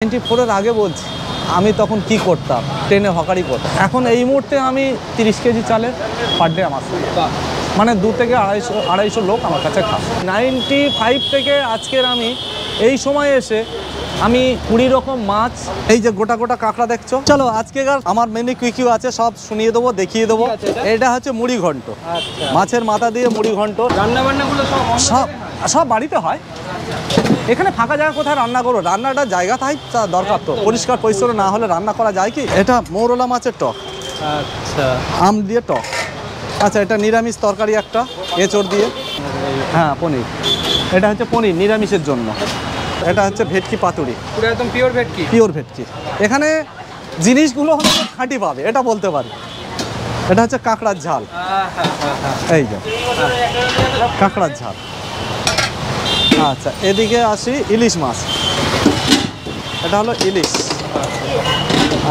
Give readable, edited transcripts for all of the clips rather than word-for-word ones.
94-এর আগে বলছি আমি তখন কি করতাম, ট্রেনে হকারি করতাম। এখন এই মুহূর্তে আমি 30 কেজি চালের পার ডে আমার মানে 2 থেকে 250 লোক আমার কাছে খায়। 95 থেকে আজকের আমি এই সময় এসে আমি 20 রকম মাছ, এই যে গোটা গোটা কাঁকড়া দেখছো। চলো আজকেকার আমার মেনু কি আছে সব শুনিয়ে দেবো, দেখিয়ে দেবো। এটা হচ্ছে মুড়ি ঘন্ট, মাছের মাথা দিয়ে মুড়ি ঘন্ট। রান্না বান্নাগুলো সব বাড়িতে হয়। এখানে ফাঁকা জায়গা কোথায় রান্না করো, রান্নাটা জায়গা তাই দরকার, তো পরিষ্কার পরিচ্ছন্ন না হলে রান্না করা যায় কি। এটা মৌরলা মাছের টক, আচ্ছা আম দিয়ে টক। আচ্ছা এটা নিরামিষ তরকারি একটা এঁচড় দিয়ে, হ্যাঁ পনির। এটা হচ্ছে পনির নিরামিষের জন্য। এটা হচ্ছে ভেটকি পাতুরি, পুরো একদম পিওর ভেটকি। পিওর ভেটকি। এখানে জিনিসগুলো হলো খাঁটি পাবে, এটা বলতে পারি। এটা হচ্ছে কাঁকড়ার ঝাল, এই যে কাঁকড়ার ঝাল। আচ্ছা এদিকে আসি ইলিশ মাছ, এটা হলো ইলিশ।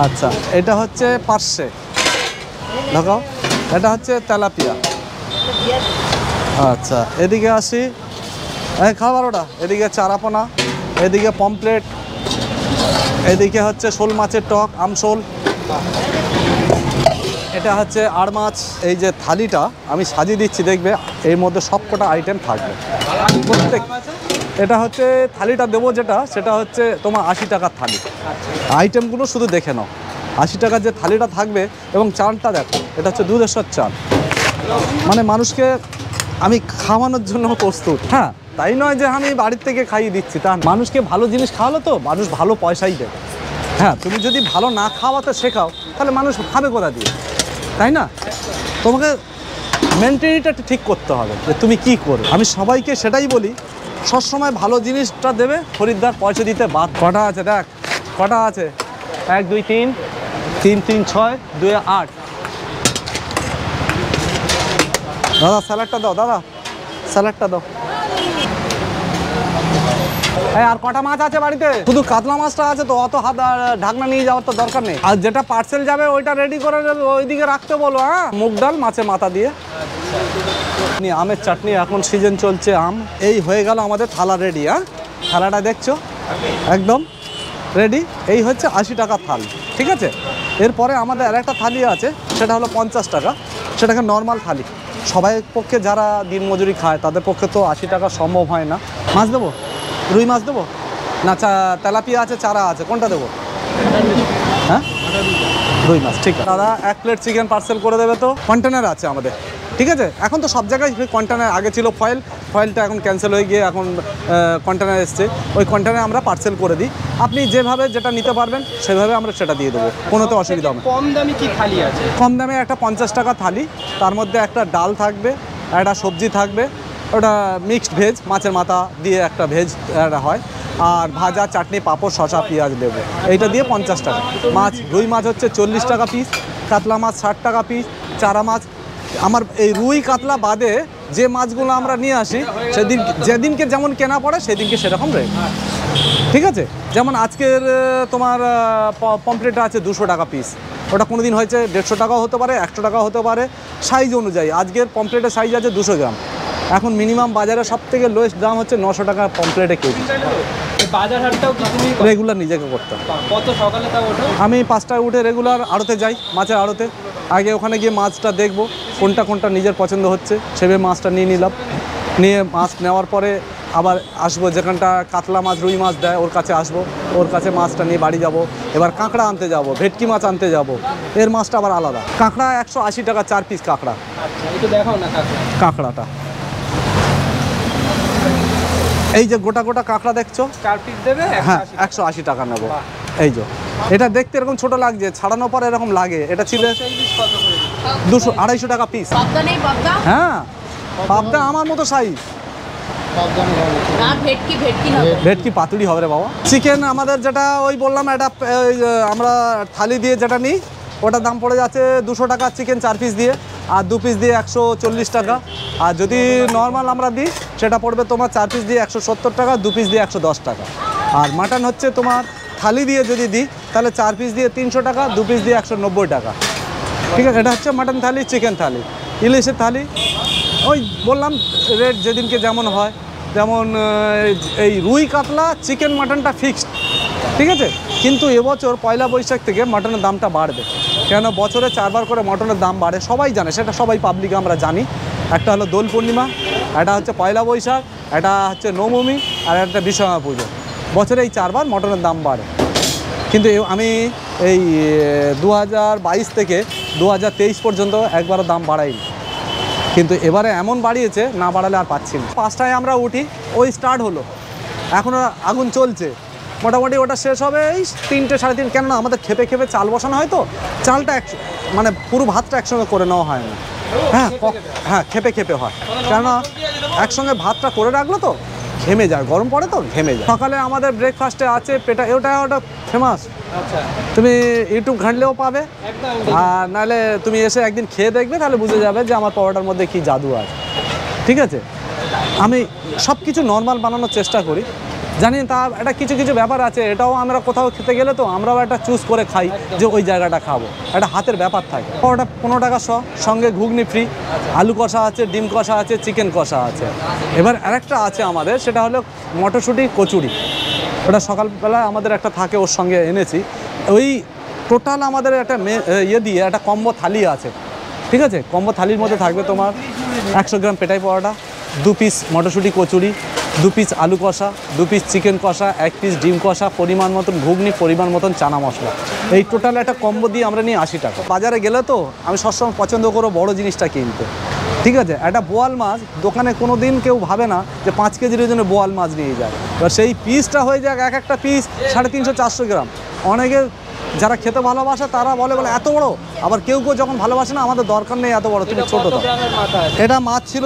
আচ্ছা এটা হচ্ছে পার্শে, দেখো এটা হচ্ছে তেলাপিয়া। আচ্ছা এদিকে আসি খাবার ওটা, এদিকে চারাপোনা, এদিকে পমপ্লেট, এদিকে হচ্ছে শোল মাছের টক, আমশোল। এটা হচ্ছে আড় মাছ। এই যে থালিটা আমি সাজিয়ে দিচ্ছি, দেখবে এর মধ্যে সবকটা আইটেম থাকবে প্রত্যেক। এটা হচ্ছে থালিটা দেবো যেটা, সেটা হচ্ছে তোমার 80 টাকার থালি। আইটেমগুলো শুধু দেখে নাও, 80 টাকার যে থালিটা থাকবে। এবং চালটা দেখো, এটা হচ্ছে দুধেশ্বর চাল, মানে মানুষকে আমি খাওয়ানোর জন্য প্রস্তুত। হ্যাঁ তাই নয় যে আমি বাড়ির থেকে খাইয়ে দিচ্ছি, তা মানুষকে ভালো জিনিস খাওয়ালো তো মানুষ ভালো পয়সাই দেবে। হ্যাঁ তুমি যদি ভালো না খাওয়াতে শেখাও তাহলে মানুষ খাবে কোথা দিয়ে, তাই না? তোমাকে মেন্টালিটিটা ঠিক করতে হবে যে তুমি কি করো। আমি সবাইকে সেটাই বলি, সবসময় ভালো জিনিসটা দেবে, খরিদ্দার পয়সা দিতে বাদ। কটা আছে দেখ, কটা আছে, 1 2 3 3 3 6 2 8। দাদা স্যালাডটা দাও, দাদা স্যালাডটা দাও। আর কটা মাছ আছে বাড়িতে? শুধু কাতলা মাছটা আছে তো, অত হাত ঢাকনা নিয়ে যাওয়ার তো দরকার নেই। আর যেটা পার্সেল যাবে ওইটা রেডি করে ওইদিকে রাখতে বলো। হ্যাঁ মুগ ডাল মাছের মাথা দিয়ে, আমের চাটনি, এখন সিজন চলছে আম। এই হয়ে গেল আমাদের থালা রেডি। হ্যাঁ থালাটা দেখছো একদম রেডি। এই হচ্ছে 80 টাকা থাল, ঠিক আছে। এরপরে আমাদের আর একটা থালি আছে, সেটা হলো 50 টাকা, সেটাকে নর্মাল থালি। সবাই পক্ষে যারা দিনমজুরি খায় তাদের পক্ষে তো 80 টাকা সম্ভব হয় না। মাছ দেবো, রুই মাছ দেবো না তেলাপিয়া আছে, চারা আছে, কোনটা দেবো? হ্যাঁ রুই মাছ, ঠিক আছে দাদা। 1 প্লেট চিকেন পার্সেল করে দেবে তো। কন্টেনার আছে আমাদের, ঠিক আছে। এখন তো সব জায়গায় কন্টেনার, আগে ছিল ফয়েলটা এখন ক্যান্সেল হয়ে গিয়ে এখন কন্টেনার এসছে। ওই কন্টেনারে আমরা পার্সেল করে দিই। আপনি যেভাবে যেটা নিতে পারবেন সেভাবে আমরা সেটা দিয়ে দেবো, কোনোতে অসুবিধা হবে না। কম দামি কি থালি আছে? কম দামে একটা 50 টাকা থালি, তার মধ্যে একটা ডাল থাকবে, একটা সবজি থাকবে, ওটা মিক্সড ভেজ, মাছের মাথা দিয়ে একটা ভেজ একটা হয়, আর ভাজা, চাটনি, পাঁপড়, শসা, পেঁয়াজ, লেবু, এইটা দিয়ে 50 টাকা। মাছ, রুই মাছ হচ্ছে 40 টাকা পিস, কাতলা মাছ 60 টাকা পিস, চারা মাছ। আমার এই রুই কাতলা বাদে যে মাছগুলো আমরা নিয়ে আসি সেদিন যেদিনকে যেমন কেনা পড়ে সেদিনকে সেরকম রেট, ঠিক আছে। যেমন আজকের তোমার পমপ্লেটটা আছে 200 টাকা পিস, ওটা কোনো দিন হয়েছে 150 টাকাও হতে পারে, 100 টাকাও হতে পারে, সাইজ অনুযায়ী। আজকের পমপ্লেটের সাইজ আছে 200 গ্রাম। এখন মিনিমাম বাজারে সব থেকে লোয়েস্ট দাম হচ্ছে 900 টাকা পমপ্লেটে কেজি। বাজার হাটটাও কি তুমি রেগুলার নিজেকে করতাম। কত সকালে তা ওঠো? আমি 5টায় উঠে রেগুলার আড়তে যাই, মাছের আড়তে। আগে ওখানে গিয়ে মাছটা দেখবো কোনটা নিজের পছন্দ হচ্ছে, সেভাবে মাছটা নিয়ে নিলাম। নিয়ে মাছ নেওয়ার পরে আবার আসবো, যেখানটা কাতলা মাছ, রুই মাছ দেয় ওর কাছে আসবো, ওর কাছে মাছটা নিয়ে বাড়ি যাব। এবার কাঁকড়া আনতে যাব, ভেটকি মাছ আনতে যাব, এর মাছটা আবার আলাদা। কাঁকড়া 180 টাকা 4 পিস কাঁকড়া। আচ্ছা একটু দেখাও না কাঁকড়াটা, এই যে গোটা গোটা কাঁকড়া দেখছো, 4 পিস দেবে? হ্যাঁ 180 টাকা নেবো। এই যে এটা দেখতে এরকম ছোট লাগছে, ছাড়ানোর পর এরকম লাগে। এটা ছিল 200-250 টাকা পিস। হ্যাঁ পাবদা আমার মতো সাইজ। ভেটকি পাতুরি হবে রে বাবা। চিকেন আমাদের যেটা ওই বললাম, এটা আমরা থালি দিয়ে যেটা নিই ওটার দাম পড়ে যাচ্ছে 200 টাকা চিকেন 4 পিস দিয়ে, আর 2 পিস দিয়ে 140 টাকা। আর যদি নর্মাল আমরা দিই সেটা পড়বে তোমার 4 পিস দিয়ে 170 টাকা, 2 পিস দিয়ে 110 টাকা। আর মাটন হচ্ছে তোমার থালি দিয়ে যদি দিই তাহলে 4 পিস দিয়ে 300 টাকা, 2 পিস দিয়ে 190 টাকা, ঠিক আছে। এটা হচ্ছে মাটন থালি, চিকেন থালি। ইলিশের থালি ওই বললাম রেট যেদিনকে যেমন হয়, যেমন এই রুই কাতলা চিকেন মাটনটা ফিক্সড ঠিক আছে। কিন্তু এবছর পয়লা বৈশাখ থেকে মটনের দামটা বাড়বে, কেন বছরে 4 বার করে মটনের দাম বাড়ে, সবাই জানে সেটা, সবাই পাবলিক আমরা জানি। একটা হলো দোল পূর্ণিমা, একটা হচ্ছে পয়লা বৈশাখ, একটা হচ্ছে নবমী, আর একটা বিশ্বকর্মা পুজো। বছরে এই 4 বার মটনের দাম বাড়ে। কিন্তু আমি এই 2022 থেকে 2023 পর্যন্ত একবারও দাম বাড়াইনি, কিন্তু এবারে এমন বাড়িয়েছে না বাড়ালে আর পাচ্ছি না। 5টায় আমরা উঠি, ওই স্টার্ট হলো, এখনও আগুন চলছে, মোটামুটি ওটা শেষ হবে এই 3টে 3:30। কেননা আমাদের খেপে খেপে চাল বসানো হয়, তো চালটা মানে পুরো ভাতটা একসঙ্গে করে নেওয়া হয় না। হ্যাঁ খেপে খেপে হয়, কেননা একসঙ্গে ভাতটা করে রাখলো তো ঘেমে যায়, গরম পড়ে তো ঘেমে যায়। সকালে আমাদের ব্রেকফাস্টে আছে পেটা, ওটা ফেমাস। আচ্ছা, তুমি ইউটিউব ঘাঁটলেও পাবে, একদম। আর নাহলে তুমি এসে একদিন খেয়ে দেখবে, তাহলে বুঝে যাবে যে আমার পরোটার মধ্যে কি জাদু আছে। ঠিক আছে, আমি সব কিছু নর্মাল বানানোর চেষ্টা করি, জানি তা একটা কিছু কিছু ব্যাপার আছে, এটাও আমরা কোথাও খেতে গেলে তো আমরাও একটা চুজ করে খাই যে ওই জায়গাটা খাবো, একটা হাতের ব্যাপার থাকে। পরোটা 15 টাকা সঙ্গে ঘুগনি ফ্রি, আলু কষা আছে, ডিম কষা আছে, চিকেন কষা আছে। এবার আরেকটা আছে আমাদের, সেটা হলো মটরশুঁটি কচুরি, ওটা সকালবেলা আমাদের একটা থাকে, ওর সঙ্গে এনেছি। ওই টোটাল আমাদের একটা দিয়ে একটা কম্বো থালি আছে। ঠিক আছে, কম্বো থালির মধ্যে থাকবে তোমার 100 গ্রাম পেটাই পরোটা, 2 পিস মটরশুঁটি কচুরি, 2 পিস আলু কষা, 2 পিস চিকেন কষা, 1 পিস ডিম কষা, পরিমাণ মতন ঘুগনি, পরিমাণ মতন চানা মশলা। এই টোটাল একটা কম্বো দিয়ে আমরা নিই 80 টাকা। বাজারে গেলে তো আমি সবসময় পছন্দ করবো বড় জিনিসটা কিনতে। ঠিক আছে, একটা বোয়াল মাছ দোকানে কোনো দিন কেউ ভাবে না যে 5 কেজির জন্য বোয়াল মাছ নিয়ে যায়, এবার সেই পিসটা হয়ে যাক একটা পিস 350-400 গ্রাম। অনেকে যারা খেতে ভালোবাসে তারা বলে এত বড়, আবার কেউ কেউ যখন ভালোবাসে না, আমাদের দরকার নেই এত বড়, তুমি ছোটো দাও। এটা মাছ ছিল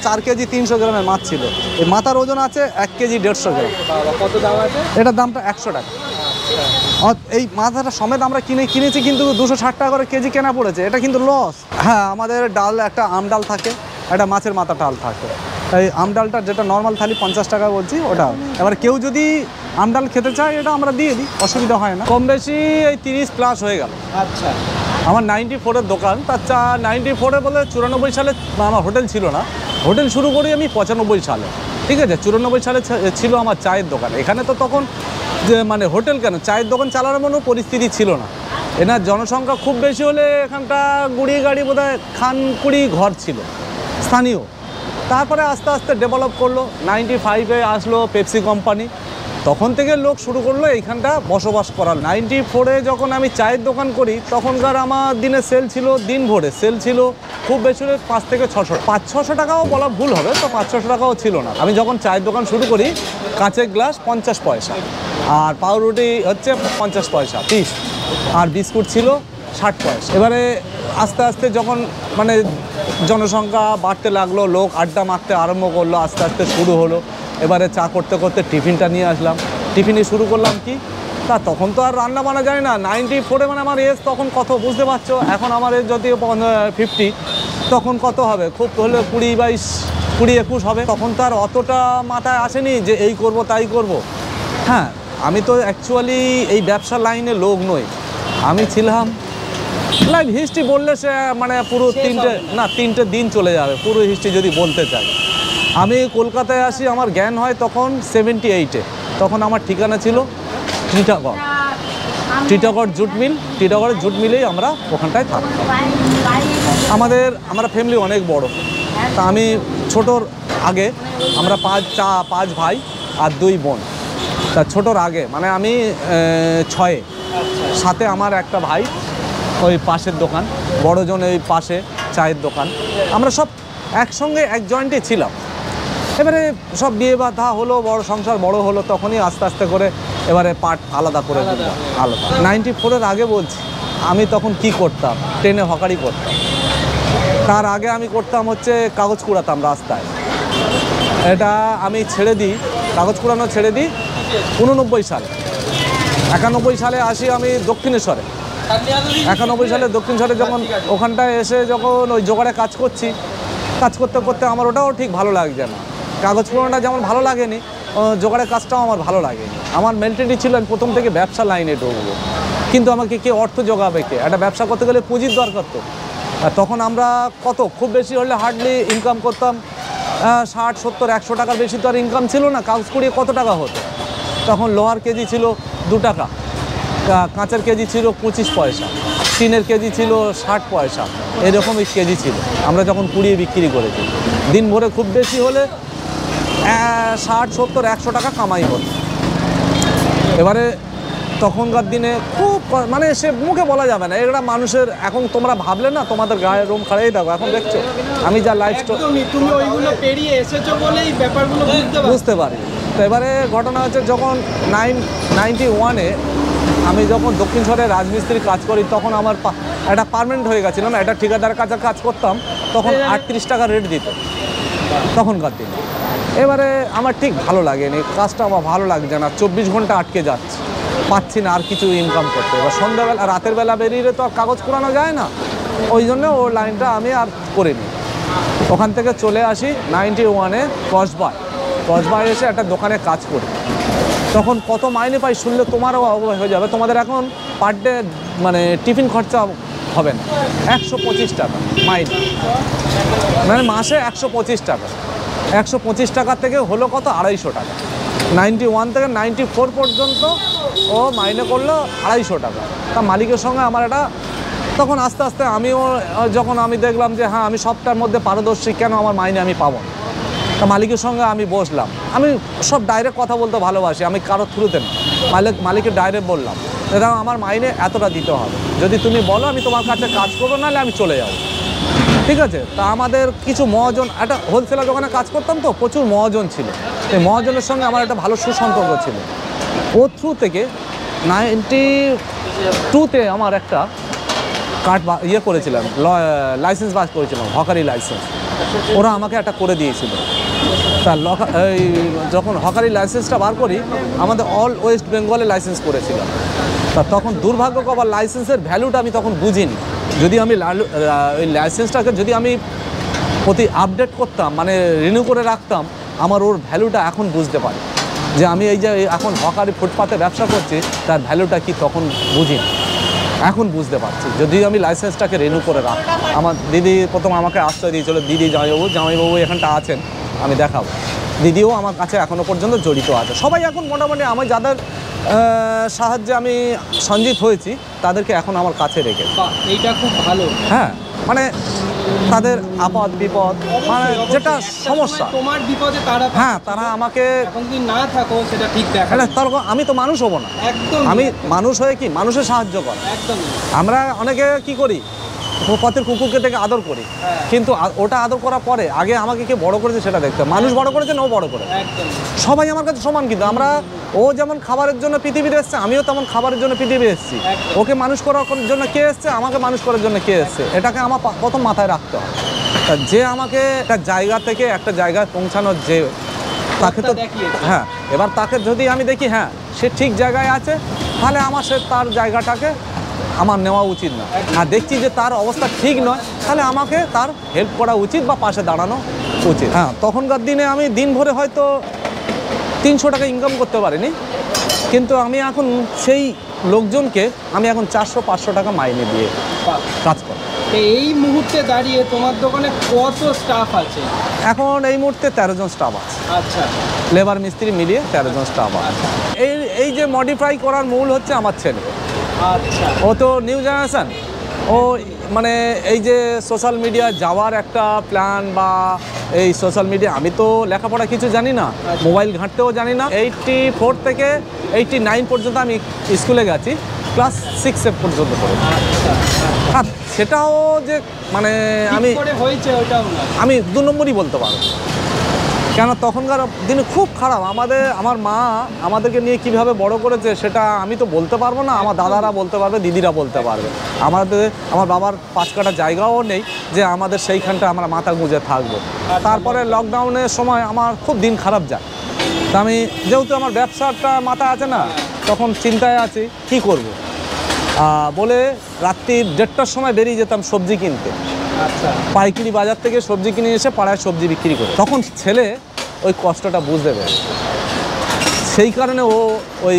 4 কেজি 300 গ্রামের মাছ ছিল। এই মাথার ওজন আছে 1 কেজি 150 গ্রাম। কত দাম আছে? এটার দামটা 100 টাকা। এই মাথাটা সমেত আমরা কিনেছি, কিন্তু 260 টাকা করে কেজি কেনা পড়েছে, এটা কিন্তু লস। হ্যাঁ, আমাদের ডাল একটা আম ডাল থাকে, একটা মাছের মাথা ডাল থাকে। এই আম ডালটা যেটা নর্মাল থালি 50 টাকা বলছি ওটা। এবার কেউ যদি আম ডাল খেতে চায় এটা আমরা দিয়ে দিই, অসুবিধা হয় না। কম বেশি এই 30+ হয়ে গেল। আচ্ছা, আমার 94-এর দোকান, তার 94-এ বলে 94 সালে আমার হোটেল ছিল না, হোটেল শুরু করি আমি 95 সালে। ঠিক আছে, 94 সালে ছিল আমার চায়ের দোকান। এখানে তো তখন যে মানে হোটেল কেন, চায়ের দোকান চালানোর মতো পরিস্থিতি ছিল না। এনার জনসংখ্যা খুব বেশি হলে এখানটা গুড়িয়ে গাড়ি বোধহয় 20 ঘর ছিল স্থানীয়। তারপরে আস্তে আস্তে ডেভেলপ করলো, 95-এ আসলো পেপসি কোম্পানি, তখন থেকে লোক শুরু করলো এইখানটা বসবাস করার। 94-এ যখন আমি চায়ের দোকান করি, তখনকার আমার দিনে সেল ছিল, দিন ভরে সেল ছিল খুব বেশি হলে 5 থেকে 600, 500-600 টাকাও বলা ভুল হবে, তো 500-600 টাকাও ছিল না। আমি যখন চায়ের দোকান শুরু করি, কাঁচের গ্লাস 50 পয়সা, আর পাউরুটি হচ্ছে 50 পয়সা পিস, আর বিস্কুট ছিল 60 পয়সা। এবারে আস্তে আস্তে যখন মানে জনসংখ্যা বাড়তে লাগলো, লোক আড্ডা মারতে আরম্ভ করলো, আস্তে আস্তে শুরু হলো। এবারে চা করতে করতে টিফিনটা নিয়ে আসলাম, টিফিনে শুরু করলাম কি, তা তখন তো আর রান্না বান্না জানি না। 94-এ মানে আমার এজ তখন কত বুঝতে পারছো, এখন আমার এজ যদিও 50, তখন কত হবে, খুব হলে 20-21 হবে। তখন তো আর অতটা মাথায় আসেনি যে এই করব তাই করব। হ্যাঁ, আমি তো অ্যাকচুয়ালি এই ব্যবসা লাইনে লোক নই, আমি ছিলাম লাইফ হিস্ট্রি বললে সে মানে পুরো 3টে দিন চলে যাবে পুরো হিস্ট্রি যদি বলতে চাই। আমি কলকাতায় আসি, আমার জ্ঞান হয় তখন 78-এ। তখন আমার ঠিকানা ছিল টিটাগড় জুট মিল। টিটাগড়ের জুট মিলেই আমরা ওখানটায় থাকতাম। আমরা ফ্যামিলি অনেক বড়, তা আমি ছোটোর আগে আমরা 5 ভাই আর 2 বোন। তা ছোটোর আগে মানে আমি 6-এ, সাথে আমার একটা ভাই, ওই পাশের দোকান, বড়জন ওই পাশে চায়ের দোকান, আমরা সব একসঙ্গে এক জয়েন্টে ছিলাম। এবারে সব বিয়ে বাধা হলো, বড় সংসার বড় হলো, তখনই আস্তে আস্তে করে এবারে পার্ট আলাদা করে দিলাম। আলাদা 94-এর আগে বলছি, আমি তখন কি করতাম, ট্রেনে হকারি করতাম। তার আগে আমি করতাম হচ্ছে কাগজ কুড়াতাম রাস্তায়। এটা আমি ছেড়ে দিই, কাগজ কুড়ানো ছেড়ে দিই 89 সালে। 91 সালে আসি আমি দক্ষিণেশ্বরে। 91 সালে দক্ষিণেশ্বরে যখন ওখানটায় এসে যখন ওই জোগাড়ে কাজ করছি, কাজ করতে করতে আমার ওটাও ঠিক ভালো লাগছে না। কাগজ কুড়ানোটা যেমন ভালো লাগেনি, জোগাড়ের কাজটাও আমার ভালো লাগেনি। আমার মেন্টালিটি ছিল আমি প্রথম থেকে ব্যবসা লাইনে ঢুকবো, কিন্তু আমাকে কে অর্থ জোগাবে কে? একটা ব্যবসা করতে গেলে পুঁজির দরকার তো। আর তখন আমরা খুব বেশি হলে হার্ডলি ইনকাম করতাম 60, 70, 100 টাকার বেশি তো আর ইনকাম ছিল না। কাগজ কুড়িয়ে কত টাকা হতো? তখন লোহার কেজি ছিল 2 টাকা, কাঁচের কেজি ছিল 25 পয়সা, টিনের কেজি ছিল 60 পয়সা, এরকমই কেজি ছিল আমরা যখন কুড়িয়ে বিক্রি করেছি। দিন ভরে খুব বেশি হলে 60, 70, 100 টাকা কামাই হতো। এবারে তখনকার দিনে খুব মানে সে মুখে বলা যাবে না, এগুলো মানুষের এখন তোমরা ভাবলে না তোমাদের গায়ের রোম খাড়াই দেখো। এখন দেখছো আমি যা লাইফ একদমই তুমি ওইগুলো পেরিয়ে এসেছো বলেই ব্যাপারগুলো বুঝতে পারি। তো এবারে ঘটনা হচ্ছে যখন 91-এ আমি যখন দক্ষিণ শহরে রাজমিস্ত্রির কাজ করি, তখন আমার একটা পার্মানেন্ট হয়ে গেছিলাম, একটা ঠিকাদারের কাছে কাজ করতাম, তখন 38 টাকা রেট দিত তখনকার দিনে। এবারে আমার ঠিক ভালো লাগেনি, কাজটা আমার ভালো লাগছে না, 24 ঘন্টা আটকে যাচ্ছে, পাচ্ছি না আর কিছু ইনকাম করতে। এবার সন্ধ্যাবেলা রাতের বেলা বেরিয়ে তো আর কাগজ কুড়ানো যায় না, ওই জন্য ও লাইনটা আমি আর করিনি। ওখান থেকে চলে আসি 91-এ কসবায় এসে একটা দোকানে কাজ করি। তখন কত মাইনে পাই শুনলে তোমারও অবাক হয়ে যাবে। তোমাদের এখন পার ডে মানে টিফিন খরচা হবে না, 125 টাকা মাইনে, মানে মাসে 125 টাকা। 125 টাকা থেকে হলো কত 250 টাকা। 91 থেকে 94 পর্যন্ত ও মাইনে করলো 250 টাকা। তা মালিকের সঙ্গে আমার একটা তখন আস্তে আস্তে আমিও যখন আমি দেখলাম যে হ্যাঁ আমি সবটার মধ্যে পারদর্শী, কেন আমার মাইনে আমি পাবো না। তা মালিকের সঙ্গে আমি বসলাম, আমি সব ডাইরেক্ট কথা বলতে ভালোবাসি, আমি কারোর থ্রুতে না, মালিকের ডাইরেক্ট বললাম দাদা আমার মাইনে এতটা দিতে হবে, যদি তুমি বলো আমি তোমার কাছে কাজ করবো, নাহলে আমি চলে যাবো। ঠিক আছে। তা আমাদের কিছু মহাজন, একটা হোলসেলার দোকানে কাজ করতাম তো প্রচুর মহাজন ছিল, এই মহাজনের সঙ্গে আমার একটা ভালো সুসম্পর্ক ছিল। ও থ্রু থেকে 92-তে আমার একটা কার্ড ইয়ে করেছিলাম, লাইসেন্স পাস করেছিলাম, হকারি লাইসেন্স, ওরা আমাকে একটা করে দিয়েছিল। তা এই যখন হকারি লাইসেন্সটা বার করি, আমাদের অল ওয়েস্ট বেঙ্গলে লাইসেন্স করেছিলাম। তা তখন দুর্ভাগ্যকর লাইসেন্সের ভ্যালুটা আমি তখন বুঝিনি। যদি আমি ওই লাইসেন্সটাকে যদি আমি প্রতি আপডেট করতাম, মানে রিনিউ করে রাখতাম, আমার ওর ভ্যালুটা এখন বুঝতে পারি যে আমি এই যে এখন হকারি ফুটপাতে ব্যবসা করছি, তার ভ্যালুটা কি তখন বুঝিনি, এখন বুঝতে পারছি। যদি আমি লাইসেন্সটাকে রিনিউ করে রাখতাম। আমার দিদি প্রথম আমাকে আশ্রয় দিয়েছিল, দিদি জামাইবাবু এখানটা আছেন, আমি দেখাবো। দিদিও আমার কাছে এখনও পর্যন্ত জড়িত আছে। সবাই এখন মোটামুটি আমি যাদের সাহায্যে আমি সঞ্জিত হয়েছি, তাদেরকে এখন আমার কাছে রেখে। এইটা খুব ভালো। হ্যাঁ, মানে তাদের আপদ বিপদ, মানে যেটা সমস্যা তোমার বিপদে তারা, হ্যাঁ তারা আমাকে, এখন যদি না থাকো সেটা ঠিক দেখা না তার আমি তো মানুষ হব না। একদম আমি মানুষ হয়ে কি মানুষের সাহায্য করা। একদম আমরা অনেকে কি করি, পথের কুকুরকে থেকে আদর করি, কিন্তু ওটা আদর করার পরে আগে আমাকে কে বড় করেছে সেটা দেখতে হবে। মানুষ বড় করেছে না ও বড় করে, সবাই আমার কাছে সমান। কিন্তু আমরা, ও যেমন খাবারের জন্য পৃথিবীতে এসছে, আমিও তেমন খাবারের জন্য পৃথিবী এসেছি। ওকে মানুষ করার জন্য কে এসছে, আমাকে মানুষ করার জন্য কে এসছে, এটাকে আমার প্রথম মাথায় রাখতে হবে। যে আমাকে একটা জায়গা থেকে একটা জায়গায় পৌঁছানোর, যে তাকে তো হ্যাঁ, এবার তাকে যদি আমি দেখি হ্যাঁ সে ঠিক জায়গায় আছে, তাহলে আমার সে তার জায়গাটাকে আমার নেওয়া উচিত না। আর দেখছি যে তার অবস্থা ঠিক নয়, তাহলে আমাকে তার হেল্প করা উচিত বা পাশে দাঁড়ানো উচিত। হ্যাঁ, তখনকার দিনে আমি দিন ভরে হয়তো 300 টাকা ইনকাম করতে পারিনি, কিন্তু আমি এখন সেই লোকজনকে আমি এখন 400-500 টাকা মাইনে দিয়ে কাজ করি। এই মুহূর্তে দাঁড়িয়ে তোমার দোকানে কত স্টাফ আছে? এখন এই মুহূর্তে 13 জন স্টাফ আছে। আচ্ছা, লেবার মিস্ত্রি মিলিয়ে 13 জন স্টাফ আছে। এই যে মডিফাই করার মূল হচ্ছে আমার ছেলে। আচ্ছা, ও তো নিউ জেনারেশন, ও মানে এই যে সোশ্যাল মিডিয়া যাওয়ার একটা প্ল্যান, বা এই সোশ্যাল মিডিয়া, আমি তো লেখাপড়া কিছু জানি না, মোবাইল ঘাঁটতেও জানি না। 84 থেকে 89 পর্যন্ত আমি স্কুলে গেছি, ক্লাস 6 পর্যন্ত পড়েছি। আর সেটাও যে মানে আমি 2 নম্বরই বলতে পারবো, কেন তখনকার দিনে খুব খারাপ। আমার মা আমাদেরকে নিয়ে কিভাবে বড় করেছে সেটা আমি তো বলতে পারবো না, আমার দাদারা বলতে পারবে, দিদিরা বলতে পারবে। আমার বাবার 5 কাঠা জায়গাও নেই যে আমাদের সেইখানটা আমরা মাথা গুঁজে থাকবো। তারপরে লকডাউনের সময় আমার খুব দিন খারাপ যায়। তা আমি যেহেতু আমার ব্যবসাটা মাথায় আছে না, তখন চিন্তায় আছি কি করব। বলে রাত্রি 1:30টার সময় বেরিয়ে যেতাম সবজি কিনতে। আচ্ছা, পাইকারি বাজার থেকে সবজি কিনে এসে পাড়ায় সবজি বিক্রি করে। তখন ছেলে ওই কষ্টটা বুঝতে পেরে, সেই কারণে ও ওই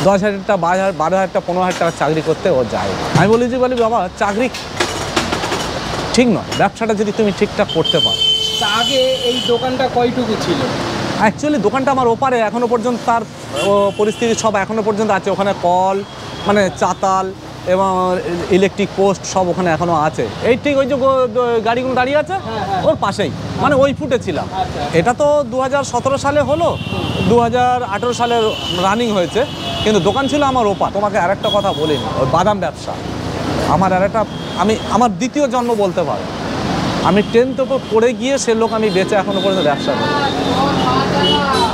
10,000 টাকা, 12,000 টাকা, 15,000 টাকা চাকরি করতে ও যায়। আমি বলি বাবা চাকরি ঠিক নয়, ব্যবসাটা যদি তুমি ঠিকঠাক করতে পারো। আগে এই দোকানটা কয়টুকু ছিল? অ্যাকচুয়ালি দোকানটা আমার ওপারে, এখনও পর্যন্ত তার পরিস্থিতি সব এখনও পর্যন্ত আছে। ওখানে কল, মানে চাতাল এবং ইলেকট্রিক পোস্ট সব ওখানে এখনও আছে। এই ঠিক ওই যে গাড়িগুলো দাঁড়িয়ে আছে ওর পাশেই, মানে ওই ফুটে ছিলাম। এটা তো 2017 সালে হলো, 2018 সালে রানিং হয়েছে, কিন্তু দোকান ছিল আমার ওপার। তোমাকে আরেকটা কথা বলিনি, ওই বাদাম ব্যবসা আমার আরেকটা, আমার দ্বিতীয় জন্ম বলতে পারো। আমি 10th ওপর পড়ে গিয়ে সে লোক আমি বেঁচে এখনও পর্যন্ত ব্যবসা করি।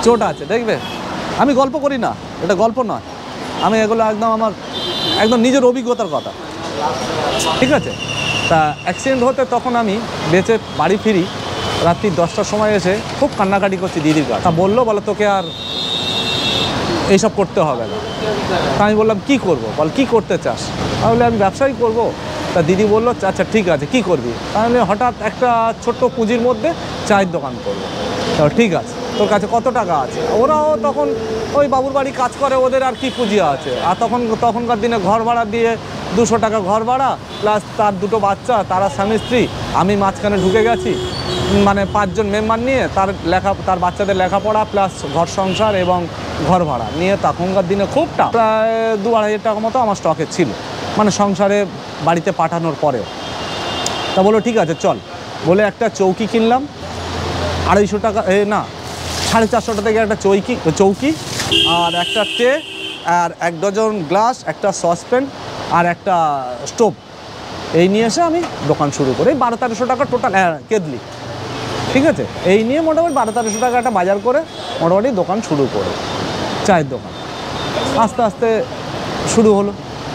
চোট আছে দেখবে, আমি গল্প করি না, এটা গল্প নয়, আমি এগুলো একদম আমার একদম নিজের অভিজ্ঞতার কথা, ঠিক আছে। তা অ্যাক্সিডেন্ট হতে তখন আমি বেঁচে বাড়ি ফিরি, রাত্রি 10টার সময় এসে খুব কান্নাকাটি করছি দিদির কাছে। তা বললো তোকে আর এইসব করতে হবে না। তা আমি বললাম কী করবো, বল কী করতে চাস? তাহলে আমি ব্যবসাই করব। তা দিদি বললো আচ্ছা ঠিক আছে, কী করবি? তাহলে হঠাৎ একটা ছোট্ট পুঁজির মধ্যে চায়ের দোকান করবো। তা ঠিক আছে, তোর কাছে কত টাকা আছে? ওরাও তখন ওই বাবুর বাড়ি কাজ করে, ওদের আর কি পুঁজি আছে। আর তখনকার দিনে ঘর ভাড়া দিয়ে 200 টাকা ঘর ভাড়া, প্লাস তার 2টো বাচ্চা, তারা স্বামী স্ত্রী, আমি মাঝখানে ঢুকে গেছি, মানে 5 জন মেম্বার নিয়ে তার বাচ্চাদের লেখাপড়া প্লাস ঘর সংসার এবং ঘর ভাড়া নিয়ে তখনকার দিনে খুব প্রায় 2-2.5 টাকা মতো আমার স্টকে ছিল, মানে সংসারে বাড়িতে পাঠানোর পরেও। তা বললো ঠিক আছে চল, বলে একটা চৌকি কিনলাম 250 টাকা, না 450 টাকা থেকে একটা চৌকি আর একটা ট্রে আর 1 ডজন গ্লাস, একটা সসপ্যান আর একটা স্টোভ, এই নিয়ে এসে আমি দোকান শুরু করি। 1200-1300 টাকা টোটাল কেদলি, ঠিক আছে। এই নিয়ে মোটামুটি 1200-1300 টাকা একটা বাজার করে মোটামুটি দোকান শুরু করে, চায়ের দোকান। আস্তে আস্তে শুরু হলো,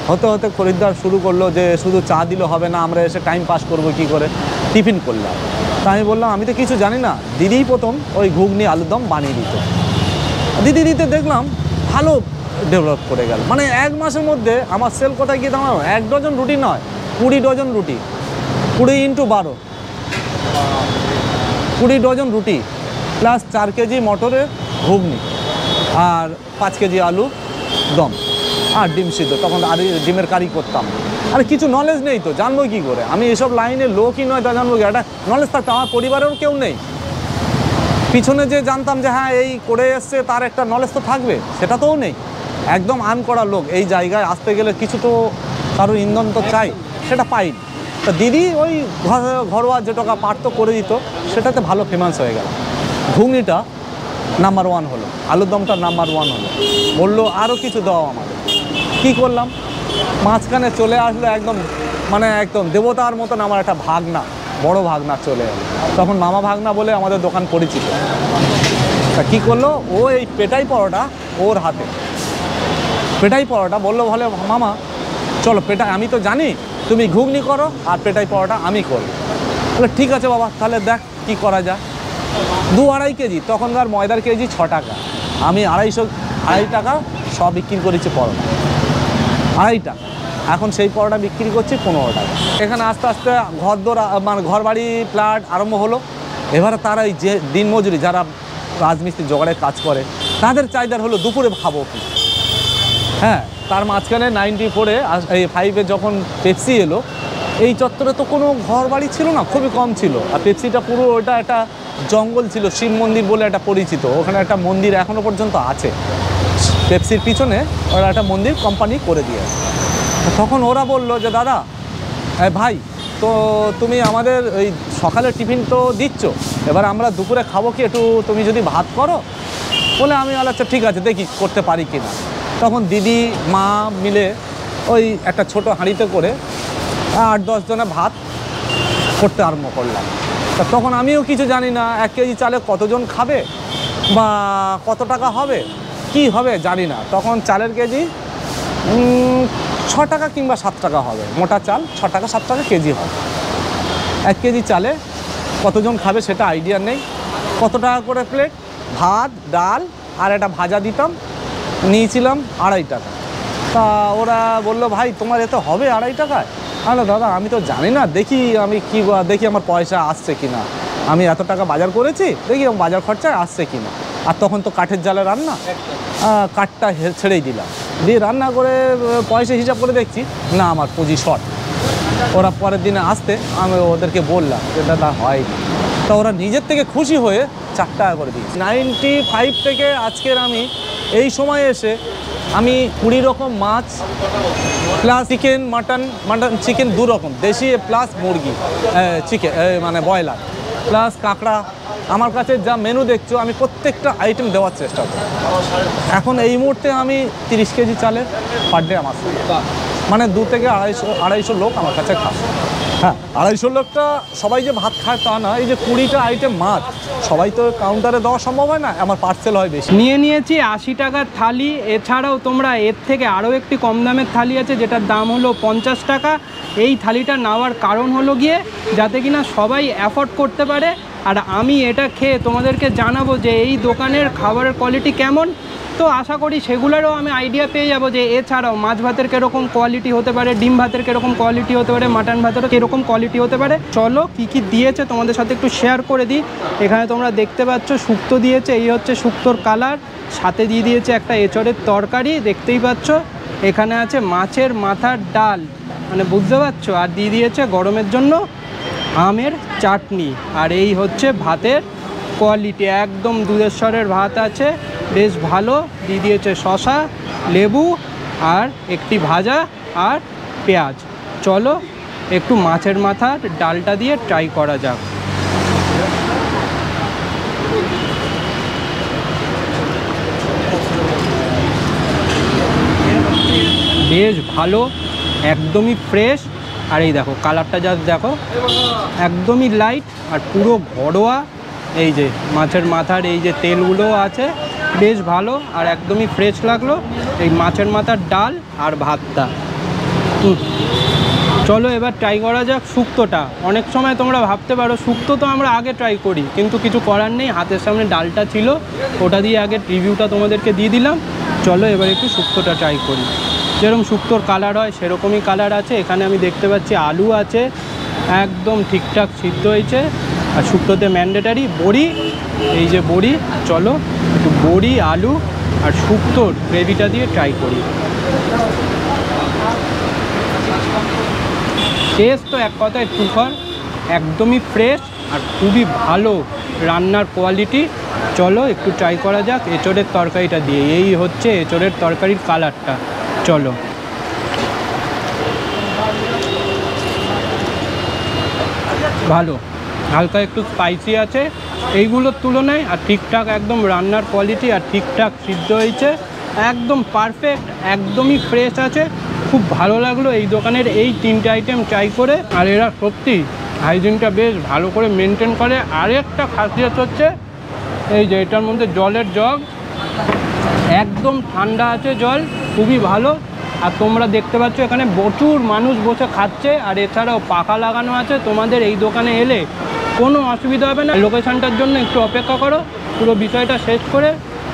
হতে হতে খরিদ্দার শুরু করলো যে শুধু চা দিলে হবে না, আমরা এসে টাইম পাস করবো কী করে, টিফিন করলাম। তা আমি বললাম আমি তো কিছু জানি না। দিদিই প্রথম ওই ঘুগনি আলুর দম বানিয়ে দিত। দিতে দেখলাম ভালো ডেভেলপ করে গেল, মানে 1 মাসের মধ্যে আমার সেল কোথায় গিয়ে দাঁড়ানো, 1 ডজন রুটি নয়, 20 ডজন রুটি, 20 × 12, 20 ডজন রুটি প্লাস 4 কেজি মটরের ঘুগনি আর 5 কেজি আলু দম আর ডিম সিদ্ধ। তখন আর ডিমের কারি করতাম। আর কিছু নলেজ নেই তো, জানবো কী করে? আমি এসব লাইনে লোকই নয়, তা জানবো কি? একটা নলেজ থাকতো, আমার পরিবারেও কেউ নেই পিছনে যে জানতাম যে হ্যাঁ এই করে এসছে, তার একটা নলেজ তো থাকবে, সেটা তোও নেই। একদম আনকরা লোক, এই জায়গায় আসতে গেলে কিছু তো কারোর ইন্ধন তো চাই, সেটা পাইনি। তা দিদি ওই ঘরোয়া যে টাকা পারতো করে দিত, সেটাতে ভালো ফেমাস হয়ে গেল। ঘুগনিটা নাম্বার 1 হলো, আলুর দমটা নাম্বার 1 হলো। বললো আরও কিছু দাও আমাদের। কী করলাম, মাঝখানে চলে আসলো একদম, মানে একদম দেবতার মতন আমার একটা ভাগনা, বড় ভাগনা চলে এলো। তখন মামা ভাগনা বলে আমাদের দোকান পরিচিত। তা কী করলো, ও এই পেটাই পরোটা ওর হাতে, পেটাই পরোটা বললো বলে মামা চলো পেটাই, আমি তো জানি, তুমি ঘুগনি করো আর পেটাই পরোটা আমি করবো। বলে ঠিক আছে বাবা, তাহলে দেখ কী করা যায়। 2-2.5 কেজি, তখনকার ময়দার কেজি 6 টাকা, আমি 250 টাকা সব বিক্রি করেছি পরোটা, 2.5 টাকা। এখন সেই পরোটা বিক্রি করছি 15 টাকা। এখানে আস্তে আস্তে মানে ঘর বাড়ি ফ্ল্যাট আরম্ভ হলো। এবারে তারা এই যে দিনমজুরি যারা রাজমিস্ত্রি জোগাড়ের কাজ করে, তাদের চাহিদার হলো দুপুরে খাবো কি। হ্যাঁ, তার মাঝখানে 94-এ এই 5-এ যখন পেপসি এলো, এই চত্বরে তো কোনো ঘর বাড়ি ছিল না, খুবই কম ছিল। আর পেপসিটা পুরো ওটা একটা জঙ্গল ছিল, শিব মন্দির বলে একটা পরিচিত, ওখানে একটা মন্দির এখনও পর্যন্ত আছে। পেপসির পিছনে ওরা একটা মন্দির কোম্পানি করে দিয়েছে। তখন ওরা বললো যে দাদা ভাই, তো তুমি আমাদের ওই সকালের টিফিন তো দিচ্ছ, এবার আমরা দুপুরে খাবো কি, একটু তুমি যদি ভাত করো। বলে আমি আচ্ছা ঠিক আছে, দেখি করতে পারি কি না। তখন দিদি মা মিলে ওই একটা ছোট হাঁড়িতে করে 8-10 জনের ভাত করতে আরম্ভ করলাম। তা তখন আমিও কিছু জানি না, 1 কেজি চালে কতজন খাবে বা কত টাকা হবে, কি হবে জানি না। তখন চালের কেজি 6 টাকা কিংবা 7 টাকা হবে, মোটা চাল 6 টাকা 7 টাকা কেজি হবে। 1 কেজি চালে কতজন খাবে সেটা আইডিয়া নেই। কত টাকা করে প্লেট, ভাত ডাল আর একটা ভাজা দিতাম, নিয়েছিলাম 2.5 টাকা। তা ওরা বললো ভাই তোমার এতে হবে 2.5 টাকায়? আরে দাদা আমি তো জানি না, দেখি আমি দেখি আমার পয়সা আসছে কি না, আমি এত টাকা বাজার করেছি, দেখি আমার বাজার খরচায় আসছে কি না। আর তখন তো কাঠের জালে রান্না, কাঠটা ছেড়েই দিলাম, দিয়ে রান্না করে পয়সা হিসাব করে দেখছি না আমার পুঁজি শর্ট। ওরা পরের দিনে আসতে আমি ওদেরকে বললাম যে দাদা হয়নি। তা ওরা নিজের থেকে খুশি হয়ে 4 টাকা করে দিয়েছি। 95 থেকে আজকের আমি এই সময় এসে আমি 20 রকম মাছ প্লাস চিকেন, মাটন চিকেন 2 রকম, দেশি প্লাস মুরগি চিকেন মানে ব্রয়লার প্লাস কাঁকড়া, আমার কাছে যা মেনু দেখছো আমি প্রত্যেকটা আইটেম দেওয়ার চেষ্টা করি। এখন এই মুহূর্তে আমি 30 কেজি চালের পার ডে আমার মানে 2 থেকে 250 লোক আমার কাছে খায়। হ্যাঁ, 250 লোকটা সবাই যে ভাত খায় তা না, এই যে 20টা আইটেম মাছ সবাই তো কাউন্টারে দেওয়া সম্ভব হয় না, আমার পার্সেল হয় বেশি। নিয়ে নিয়েছি 80 টাকার থালি। এছাড়াও তোমরা এর থেকে আরও একটি কম দামের থালি আছে যেটার দাম হলো 50 টাকা। এই থালিটা নেওয়ার কারণ হলো গিয়ে যাতে কিনা সবাই অ্যাফোর্ড করতে পারে, আর আমি এটা খেয়ে তোমাদেরকে জানাবো যে এই দোকানের খাবারের কোয়ালিটি কেমন। তো আশা করি সেগুলোরও আমি আইডিয়া পেয়ে যাবো যে এছাড়াও মাছ ভাতের কীরকম কোয়ালিটি হতে পারে, ডিম ভাতের কীরকম কোয়ালিটি হতে পারে, মাটন ভাতেরও কীরকম কোয়ালিটি হতে পারে। চলো কী কী দিয়েছে তোমাদের সাথে একটু শেয়ার করে দিই। এখানে তোমরা দেখতে পাচ্ছ শুক্তো দিয়েছে, এই হচ্ছে শুক্তোর কালার, সাথে দিয়ে দিয়েছে একটা এঁচড়ের তরকারি দেখতেই পাচ্ছ। এখানে আছে মাছের মাথার ডাল, মানে বুঝতে পারছো, আর দিয়ে দিয়েছে গরমের জন্য আমের চাটনি। আর এই হচ্ছে ভাতের কোয়ালিটি, একদম দুধেশ্বরের ভাত আছে, বেশ ভালো। দিয়ে দিয়েছে শসা, লেবু আর একটি ভাজা আর পেঁয়াজ। চলো একটু মাছের মাথার ডালটা দিয়ে ট্রাই করা যাক। বেশ ভালো, একদমই ফ্রেশ। আর এই দেখো কালারটা জাস্ট দেখো, একদমই লাইট আর পুরো ঘরোয়া। এই যে মাছের মাথার এই যে তেলগুলো আছে বেশ ভালো আর একদমই ফ্রেশ লাগলো। এই মাছের মাথার ডাল আর ভাতটা। চলো এবার ট্রাই করা যাক শুক্তোটা। অনেক সময় তোমরা ভাবতে পারো শুক্তো তো আমরা আগে ট্রাই করি, কিন্তু কিছু করার নেই, হাতের সামনে ডালটা ছিল ওটা দিয়ে আগে রিভিউটা তোমাদেরকে দিয়ে দিলাম। চলো এবার একটু শুক্তোটা ট্রাই করি। যেরকম শুক্তোর কালার হয় সেরকমই কালার আছে। এখানে আমি দেখতে পাচ্ছি আলু আছে, একদম ঠিকঠাক সিদ্ধ হয়েছে। আর শুক্তোতে ম্যান্ডেটারি বড়ি, এই যে বড়ি। চলো একটু বড়ি, আলু আর শুক্তোর গ্রেভিটা দিয়ে ট্রাই করি। টেস্ট তো এক কথায় তুফান, একদমই ফ্রেশ আর খুবই ভালো রান্নার কোয়ালিটি। চলো একটু ট্রাই করা যাক এঁচড়ের তরকারিটা দিয়ে। এই হচ্ছে এঁচড়ের তরকারির কালারটা। চলো ভালো, হালকা একটু স্পাইসি আছে এইগুলোর তুলনায়, আর ঠিকঠাক একদম রান্নার কোয়ালিটি আর ঠিকঠাক সিদ্ধ হয়েছে, একদম পারফেক্ট, একদমই ফ্রেশ আছে। খুব ভালো লাগলো এই দোকানের এই 3টে আইটেম ট্রাই করে। আর এরা সত্যি হাইজিনটা বেশ ভালো করে মেনটেন করে। আরেকটা খাসিয়ত হচ্ছে এই যে এটার মধ্যে জলের জগ, একদম ঠান্ডা আছে জল, খুবই ভালো। আর তোমরা দেখতে পাচ্ছ এখানে প্রচুর মানুষ বসে খাচ্ছে। আর এছাড়াও পাখা লাগানো আছে, তোমাদের এই দোকানে এলে কোনো অসুবিধা হবে না। লোকেশানটার জন্য একটু অপেক্ষা করো, পুরো বিষয়টা শেষ করে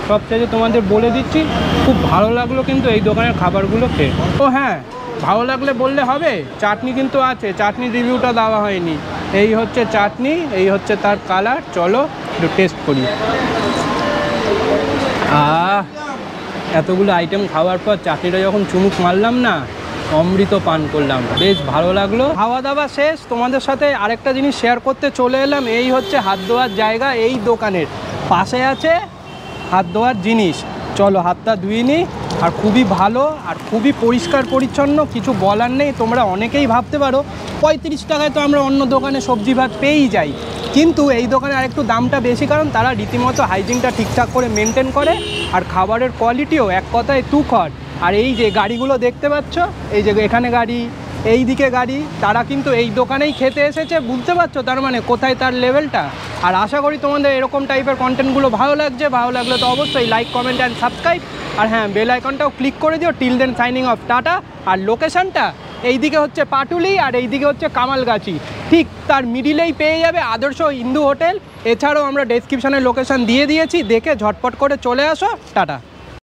সব শেষে তোমাদের বলে দিচ্ছি। খুব ভালো লাগলো কিন্তু এই দোকানের খাবারগুলো খেয়ে। তো হ্যাঁ, ভালো লাগলে বললে হবে, চাটনি কিন্তু আছে, চাটনি রিভিউটা দেওয়া হয়নি। এই হচ্ছে চাটনি, এই হচ্ছে তার কালার। চলো একটু টেস্ট করি। এতগুলো আইটেম খাওয়ার পর চাটনিটা যখন চুমুক মারলাম না, অমৃত পান করলাম, বেশ ভালো লাগলো। খাওয়া দাওয়া শেষ, তোমাদের সাথে আরেকটা জিনিস শেয়ার করতে চলে এলাম। এই হচ্ছে হাত ধোয়ার জায়গা, এই দোকানের পাশে আছে হাত ধোয়ার জিনিস। চলো হাতটা ধুয়ে নিই। আর খুবই ভালো আর খুবই পরিষ্কার পরিচ্ছন্ন, কিছু বলার নেই। তোমরা অনেকেই ভাবতে পারো 35 টাকায় তো আমরা অন্য দোকানে সবজি ভাত পেয়েই যাই, কিন্তু এই দোকানে আরেকটু দামটা বেশি, কারণ তারা রীতিমতো হাইজিনটা ঠিকঠাক করে মেনটেন করে। আর খাবারের কোয়ালিটিও এক কথায় তুখর। আর এই যে গাড়িগুলো দেখতে পাচ্ছ, এই যে এখানে গাড়ি, এই দিকে গাড়ি, তারা কিন্তু এই দোকানেই খেতে এসেছে, বুঝতে পারছো তার মানে কোথায় তার লেভেলটা। আর আশা করি তোমাদের এরকম টাইপের কন্টেন্টগুলো ভালো লাগছে। ভালো লাগলে তো অবশ্যই লাইক, কমেন্ট অ্যান্ড সাবস্ক্রাইব। আর হ্যাঁ, বেল আইকনটাও ক্লিক করে দিও। Till then signing off, tata. আর লোকেশানটা এইদিকে হচ্ছে পাটুলি আর এইদিকে হচ্ছে কামালগাছি, ঠিক তার মিডিলেই পেয়ে যাবে আদর্শ হিন্দু হোটেল। এছাড়াও আমরা ডেসক্রিপশানে লোকেশান দিয়ে দিয়েছি, দেখে ঝটপট করে চলে আসো। টাটা।